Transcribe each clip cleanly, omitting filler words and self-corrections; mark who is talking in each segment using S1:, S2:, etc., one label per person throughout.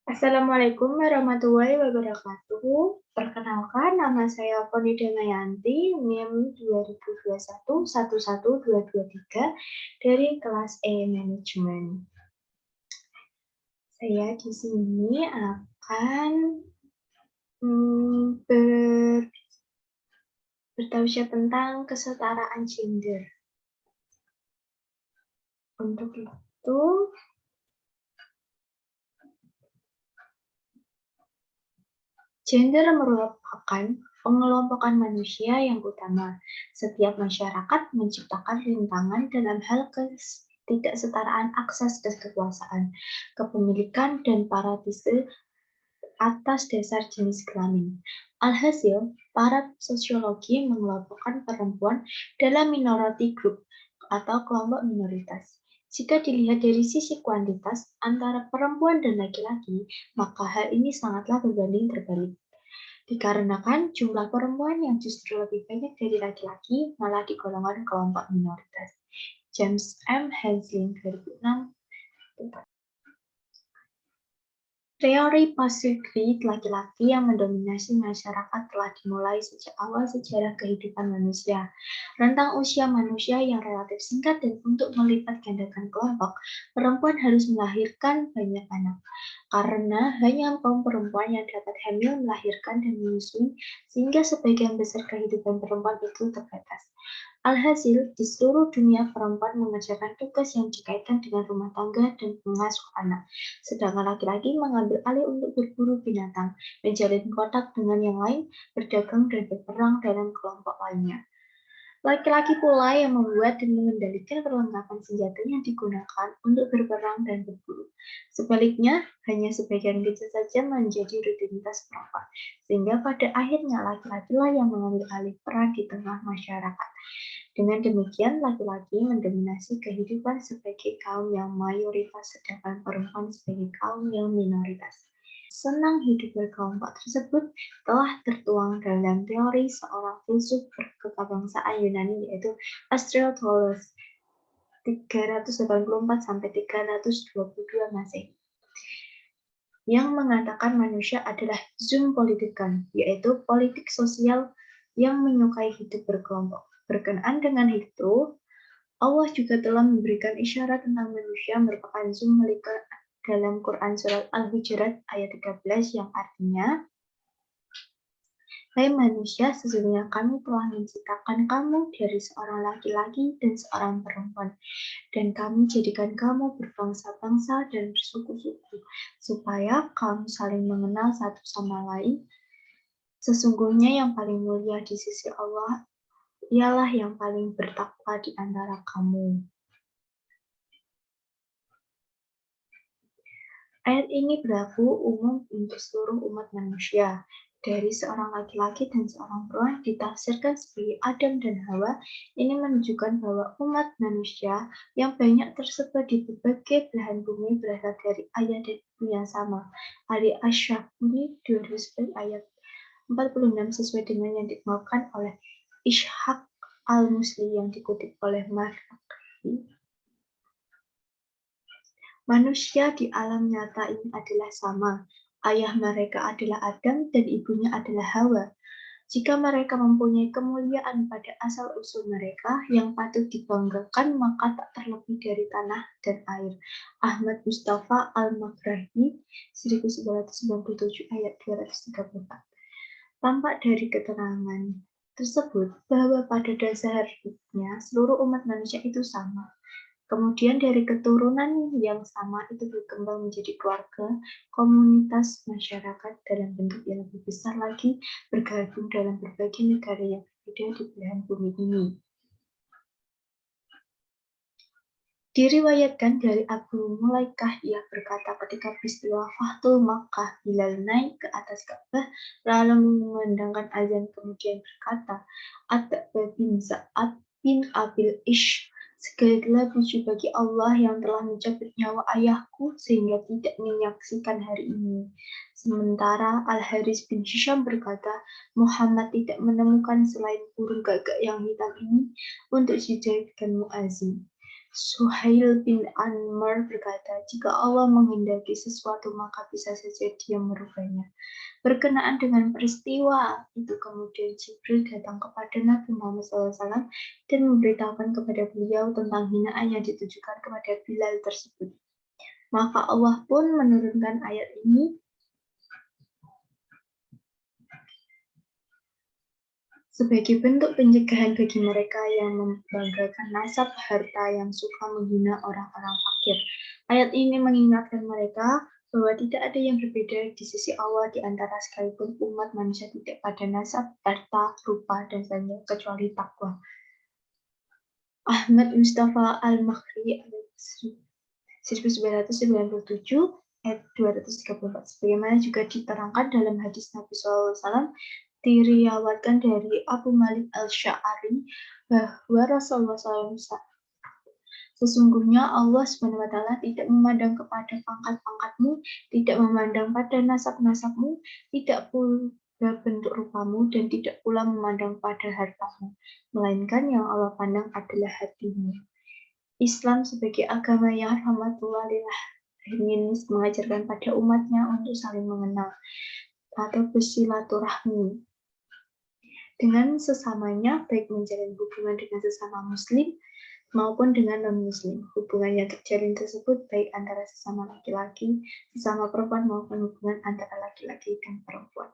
S1: Assalamualaikum warahmatullahi wabarakatuh. Perkenalkan, nama saya Poni Damayanti, NIM 2021 11223 dari kelas E Manajemen. Saya di sini akan bertausiah tentang kesetaraan gender. Untuk itu, gender merupakan pengelompokan manusia yang utama. Setiap masyarakat menciptakan rintangan dalam hal ketidaksetaraan akses dan kekuasaan, kepemilikan, dan paratise atas dasar jenis kelamin. Alhasil, para sosiologi mengelompokkan perempuan dalam minority group atau kelompok minoritas. Jika dilihat dari sisi kuantitas antara perempuan dan laki-laki, maka hal ini sangatlah berbanding terbalik. Dikarenakan jumlah perempuan yang justru lebih banyak dari laki-laki malah digolongkan kelompok minoritas. James M. Hansling 2006. Teori positif laki-laki yang mendominasi masyarakat telah dimulai sejak awal sejarah kehidupan manusia. Rentang usia manusia yang relatif singkat dan untuk melipat gandakan kelompok, perempuan harus melahirkan banyak anak. Karena hanya kaum perempuan yang dapat hamil, melahirkan, dan menyusui, sehingga sebagian besar kehidupan perempuan itu terbatas. Alhasil, di seluruh dunia perempuan mengerjakan tugas yang dikaitkan dengan rumah tangga dan mengasuh anak, sedangkan laki-laki mengambil alih untuk berburu binatang, menjalin kontak dengan yang lain, berdagang dan berperang dalam kelompok lainnya. Laki-laki pula yang membuat dan mengendalikan perlengkapan senjata yang digunakan untuk berperang dan berburu. Sebaliknya, hanya sebagian kecil saja menjadi rutinitas perempuan, sehingga pada akhirnya laki-laki lah yang mengambil alih peran di tengah masyarakat. Dengan demikian, laki-laki mendominasi kehidupan sebagai kaum yang mayoritas, sedangkan perempuan sebagai kaum yang minoritas. Senang hidup berkelompok tersebut telah tertuang dalam teori seorang filsuf berkebangsaan Yunani yaitu Aristoteles 384-322 Masehi, yang mengatakan manusia adalah zoon politikon, yaitu politik sosial yang menyukai hidup berkelompok. Berkenaan dengan itu, Allah juga telah memberikan isyarat tentang manusia merupakan zoon politikon dalam Quran Surat Al-Hujurat ayat 13 yang artinya, hai manusia, sesungguhnya kami telah menciptakan kamu dari seorang laki-laki dan seorang perempuan, dan kami jadikan kamu berbangsa-bangsa dan bersuku-suku, supaya kamu saling mengenal satu sama lain. Sesungguhnya yang paling mulia di sisi Allah ialah yang paling bertakwa di antara kamu. Ayat ini berlaku umum untuk seluruh umat manusia. Dari seorang laki-laki dan seorang perempuan ditafsirkan sebagai Adam dan Hawa, ini menunjukkan bahwa umat manusia yang banyak tersebar di berbagai belahan bumi berasal dari ayah dan ibu yang sama. Ali Asy-Syafii 2009 ayat 46 sesuai dengan yang dikemukakan oleh Ishaq al-Musli yang dikutip oleh Marqi. Manusia di alam nyata ini adalah sama. Ayah mereka adalah Adam dan ibunya adalah Hawa. Jika mereka mempunyai kemuliaan pada asal-usul mereka yang patut dibanggakan, maka tak terlebih dari tanah dan air. Ahmad Mustafa Al-Maghrahi 1997 ayat 234. Tampak dari keterangan tersebut bahwa pada dasarnya seluruh umat manusia itu sama. Kemudian dari keturunan yang sama itu berkembang menjadi keluarga, komunitas, masyarakat dalam bentuk yang lebih besar lagi, bergabung dalam berbagai negara yang berbeda di belahan bumi ini. Diriwayatkan dari Abu Mulaikah, ia berkata ketika peristiwa Fathul Makkah, Bilal naik ke atas Ka'bah lalu mengumandangkan azan kemudian berkata, At-Ta'ba bin Za'ad bin Abil Ish, segala puji bagi Allah yang telah mencabut nyawa ayahku sehingga tidak menyaksikan hari ini. Sementara Al-Haris bin Hisham berkata, Muhammad tidak menemukan selain burung gagak yang hitam ini untuk dijadikan muazin. Suhail bin Amr berkata, jika Allah menghendaki sesuatu maka bisa saja dia merubahnya. Berkenaan dengan peristiwa itu kemudian Jibril datang kepada Nabi Muhammad SAW dan memberitahukan kepada beliau tentang hinaan yang ditujukan kepada Bilal tersebut. Maka Allah pun menurunkan ayat ini sebagai bentuk pencegahan bagi mereka yang membanggakan nasab harta yang suka menghina orang-orang fakir. Ayat ini mengingatkan mereka bahwa tidak ada yang berbeda di sisi Allah di antara sekalipun umat manusia tidak pada nasab, harta, rupa, dan sebagainya kecuali takwa. Ahmad Mustafa Al-Makhri 1997 ayat 234. Sebagaimana juga diterangkan dalam hadis Nabi SAW, diriwayatkan dari Abu Malik Al-Sya'ari bahwa Rasulullah SAW sesungguhnya Allah SWT tidak memandang kepada pangkat-pangkatmu, tidak memandang pada nasab-nasabmu, tidak pula bentuk rupamu, dan tidak pula memandang pada hartamu, melainkan yang Allah pandang adalah hatimu. Islam sebagai agama yang rahmatullah ingin mengajarkan pada umatnya untuk saling mengenal atau bersilaturahmi dengan sesamanya, baik menjalin hubungan dengan sesama muslim maupun dengan non-muslim. Hubungan yang terjalin tersebut baik antara sesama laki-laki, sesama perempuan maupun hubungan antara laki-laki dan perempuan.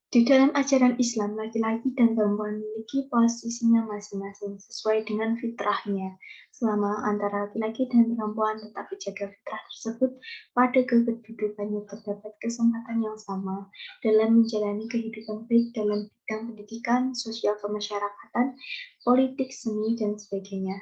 S1: Di dalam ajaran Islam, laki-laki dan perempuan memiliki posisinya masing-masing sesuai dengan fitrahnya. Selama antara laki-laki dan perempuan tetap dijaga fitrah tersebut, pada kedudukannya terdapat kesempatan yang sama dalam menjalani kehidupan baik dalam bidang pendidikan, sosial kemasyarakatan, politik, seni, dan sebagainya.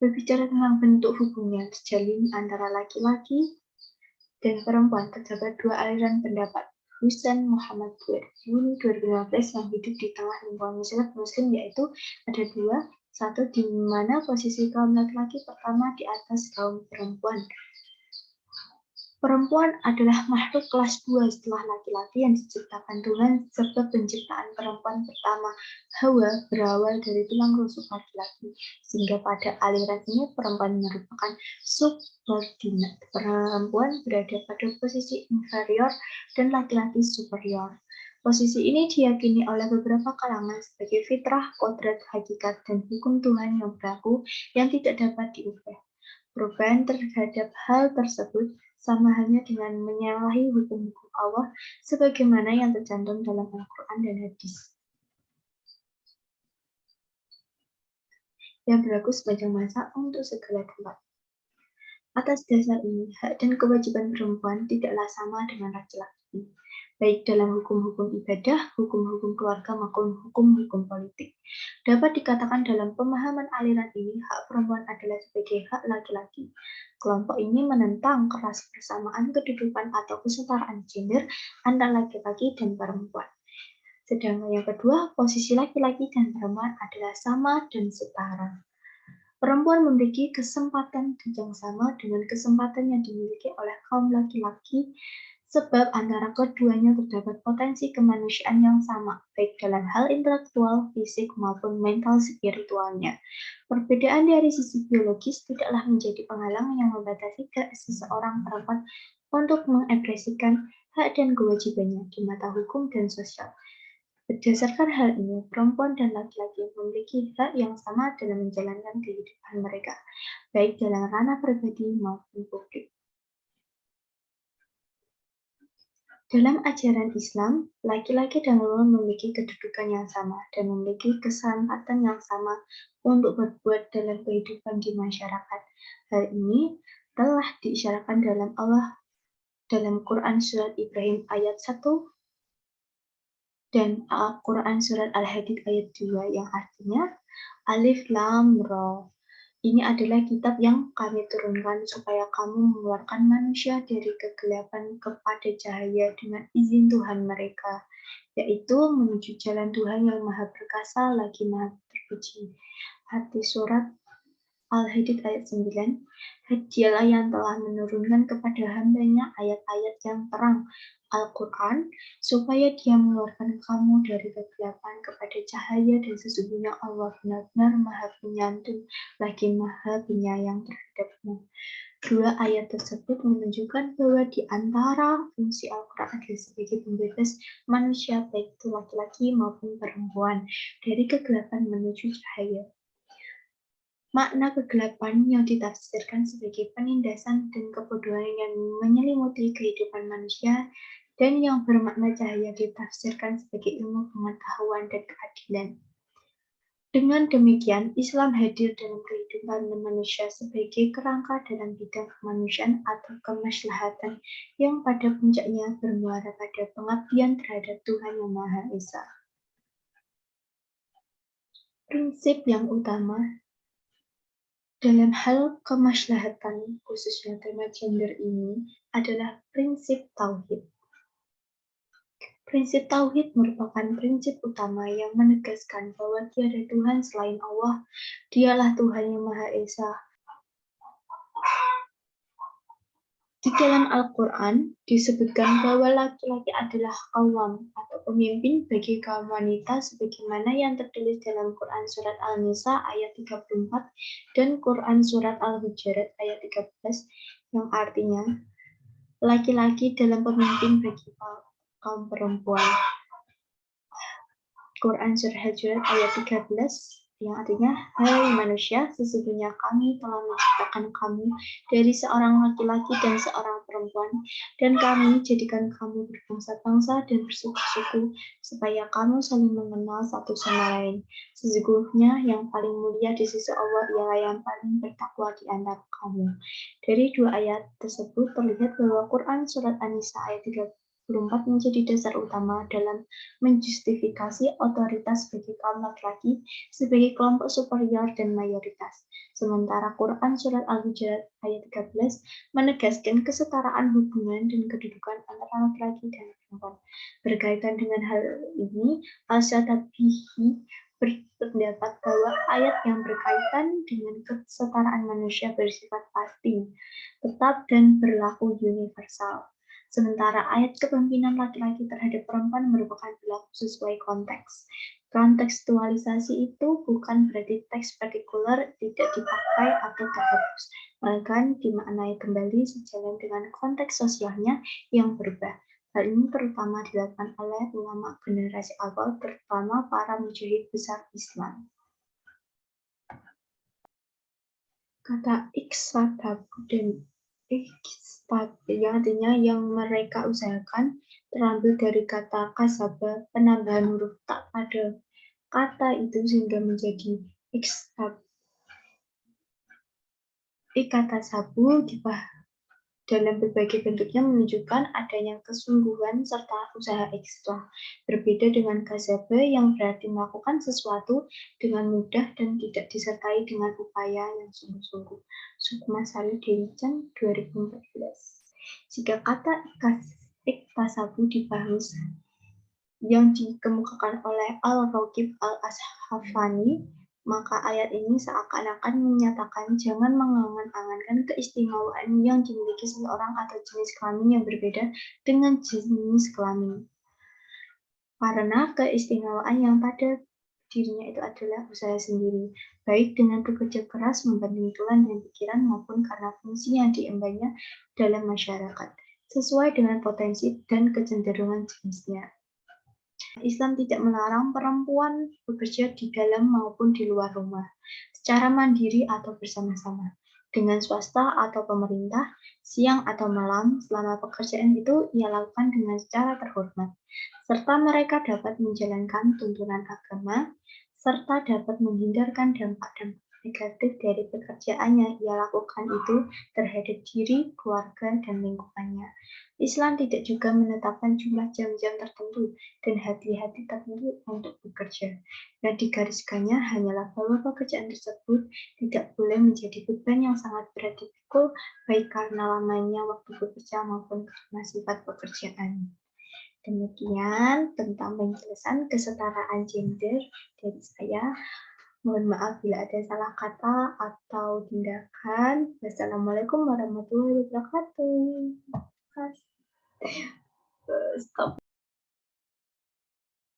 S1: Berbicara tentang bentuk hubungan terjalin antara laki-laki dan perempuan, terdapat dua aliran pendapat. Husain Muhammad Juni 2015 yang hidup di tengah lingkungan muslim, yaitu ada dua. Satu, di mana posisi kaum laki-laki pertama di atas kaum perempuan. Perempuan adalah makhluk kelas 2 setelah laki-laki yang diciptakan Tuhan, sebab penciptaan perempuan pertama, Hawa, berawal dari tulang rusuk laki-laki, sehingga pada aliran ini perempuan merupakan subordinat. Perempuan berada pada posisi inferior dan laki-laki superior. Posisi ini diyakini oleh beberapa kalangan sebagai fitrah, kodrat, hakikat, dan hukum Tuhan yang berlaku yang tidak dapat diubah. Perubahan terhadap hal tersebut sama halnya dengan menyalahi hukum-hukum Allah sebagaimana yang tercantum dalam Al-Quran dan hadis. Yang berlaku sepanjang masa untuk segala tempat. Atas dasar ini, hak dan kewajiban perempuan tidaklah sama dengan laki-laki, baik dalam hukum-hukum ibadah, hukum-hukum keluarga, maupun hukum-hukum politik. Dapat dikatakan dalam pemahaman aliran ini, hak perempuan adalah sebagai hak laki-laki. Kelompok ini menentang keras persamaan kedudukan atau kesetaraan gender antara laki-laki dan perempuan. Sedangkan yang kedua, posisi laki-laki dan perempuan adalah sama dan setara. Perempuan memiliki kesempatan yang sama dengan kesempatan yang dimiliki oleh kaum laki-laki, sebab antara keduanya terdapat potensi kemanusiaan yang sama, baik dalam hal intelektual, fisik, maupun mental spiritualnya. Perbedaan dari sisi biologis tidaklah menjadi penghalang yang membatasi seseorang perempuan untuk mengekspresikan hak dan kewajibannya di mata hukum dan sosial. Berdasarkan hal ini, perempuan dan laki-laki memiliki hak yang sama dalam menjalankan kehidupan mereka, baik dalam ranah pribadi maupun publik. Dalam ajaran Islam, laki-laki dan perempuan memiliki kedudukan yang sama dan memiliki kesempatan yang sama untuk berbuat dalam kehidupan di masyarakat. Hal ini telah diisyaratkan dalam Quran Surat Ibrahim ayat 1 dan Al-Quran Surat Al-Hadid ayat 2 yang artinya Alif Lam Ra. Ini adalah kitab yang kami turunkan supaya kamu mengeluarkan manusia dari kegelapan kepada cahaya dengan izin Tuhan mereka, yaitu menuju jalan Tuhan yang Maha Perkasa lagi Maha Terpuji. Hadis Surat Al-Hadid ayat 9, Dialah yang telah menurunkan kepada hambanya ayat-ayat yang terang, Al-Quran, supaya dia mengeluarkan kamu dari kegelapan kepada cahaya dan sesungguhnya Allah benar-benar maha penyantun lagi maha penyayang terhadapmu. Dua ayat tersebut menunjukkan bahwa di antara fungsi Al-Quran adalah sebagai pembebas manusia baik itu laki-laki maupun perempuan dari kegelapan menuju cahaya. Makna kegelapan yang ditafsirkan sebagai penindasan dan kebodohan yang menyelimuti kehidupan manusia dan yang bermakna cahaya ditafsirkan sebagai ilmu pengetahuan dan keadilan. Dengan demikian, Islam hadir dalam kehidupan manusia sebagai kerangka dalam bidang kemanusiaan atau kemaslahatan yang pada puncaknya bermuara pada pengabdian terhadap Tuhan Yang Maha Esa. Prinsip yang utama dalam hal kemaslahatan, khususnya tema gender ini, adalah prinsip tauhid. Prinsip tauhid merupakan prinsip utama yang menegaskan bahwa tiada Tuhan selain Allah, Dialah Tuhan yang Maha Esa. Di dalam Al-Quran disebutkan bahwa laki-laki adalah qawwam atau pemimpin bagi kaum wanita sebagaimana yang tertulis dalam Quran Surat Al-Nisa ayat 34 dan Quran Surat Al-Hujurat ayat 13 yang artinya laki-laki dalam pemimpin bagi kaum perempuan. Quran Surah Hujurat ayat 13 yang artinya, hai manusia, sesungguhnya kami telah menciptakan kamu dari seorang laki-laki dan seorang perempuan, dan kami jadikan kamu berbangsa-bangsa dan bersuku-suku, supaya kamu saling mengenal satu sama lain. Sesungguhnya yang paling mulia di sisi Allah ialah yang paling bertakwa di antara kamu. Dari dua ayat tersebut terlihat bahwa Quran Surat An-Nisa ayat 34 menjadi dasar utama dalam menjustifikasi otoritas bagi kaum laki-laki sebagai kelompok superior dan mayoritas. Sementara Quran Surat Al-Hujurat ayat 13 menegaskan kesetaraan hubungan dan kedudukan antara laki-laki dan perempuan. Berkaitan dengan hal ini, Al-Syatabihi berpendapat bahwa ayat yang berkaitan dengan kesetaraan manusia bersifat pasti, tetap, dan berlaku universal. Sementara ayat kepemimpinan laki-laki terhadap perempuan merupakan berlaku sesuai konteks. Kontekstualisasi itu bukan berarti teks partikular tidak dipakai atau terhapus, melainkan dimaknai kembali sejalan dengan konteks sosialnya yang berubah. Hal ini terutama dilakukan oleh ulama generasi awal, terutama para mujahid besar Islam. Kata iksatabu dan yang artinya yang mereka usahakan terambil dari kata kasaba, penambahan huruf tak pada kata itu sehingga menjadi ikatasabu dalam berbagai bentuknya menunjukkan adanya kesungguhan serta usaha ekstra. Berbeda dengan kasaba yang berarti melakukan sesuatu dengan mudah dan tidak disertai dengan upaya yang sungguh-sungguh. Sukma Sari Dewi Chan 2014. Jika kata iktasabu dipahami yang dikemukakan oleh Al-Raqib Al-Ashafani, maka ayat ini seakan-akan menyatakan jangan mengangan-angankan keistimewaan yang dimiliki seseorang atau jenis kelamin yang berbeda dengan jenis kelamin. Karena keistimewaan yang pada dirinya itu adalah usaha sendiri, baik dengan bekerja keras membanting tulang dan pikiran maupun karena fungsi yang diembannya dalam masyarakat, sesuai dengan potensi dan kecenderungan jenisnya. Islam tidak melarang perempuan bekerja di dalam maupun di luar rumah, secara mandiri atau bersama-sama, dengan swasta atau pemerintah, siang atau malam, selama pekerjaan itu ia lakukan dengan secara terhormat, serta mereka dapat menjalankan tuntunan agama, serta dapat menghindarkan dampak-dampak negatif dari pekerjaan yang ia lakukan itu terhadap diri, keluarga, dan lingkungannya. Islam tidak juga menetapkan jumlah jam-jam tertentu dan hati-hati tertentu untuk bekerja. Yang digariskannya hanyalah bahwa pekerjaan tersebut tidak boleh menjadi beban yang sangat berat dipikul, baik karena lamanya waktu bekerja maupun karena sifat pekerjaan. Demikian tentang penjelasan kesetaraan gender dari saya. Mohon maaf bila ada salah kata atau tindakan. Wassalamualaikum warahmatullahi wabarakatuh. Stop.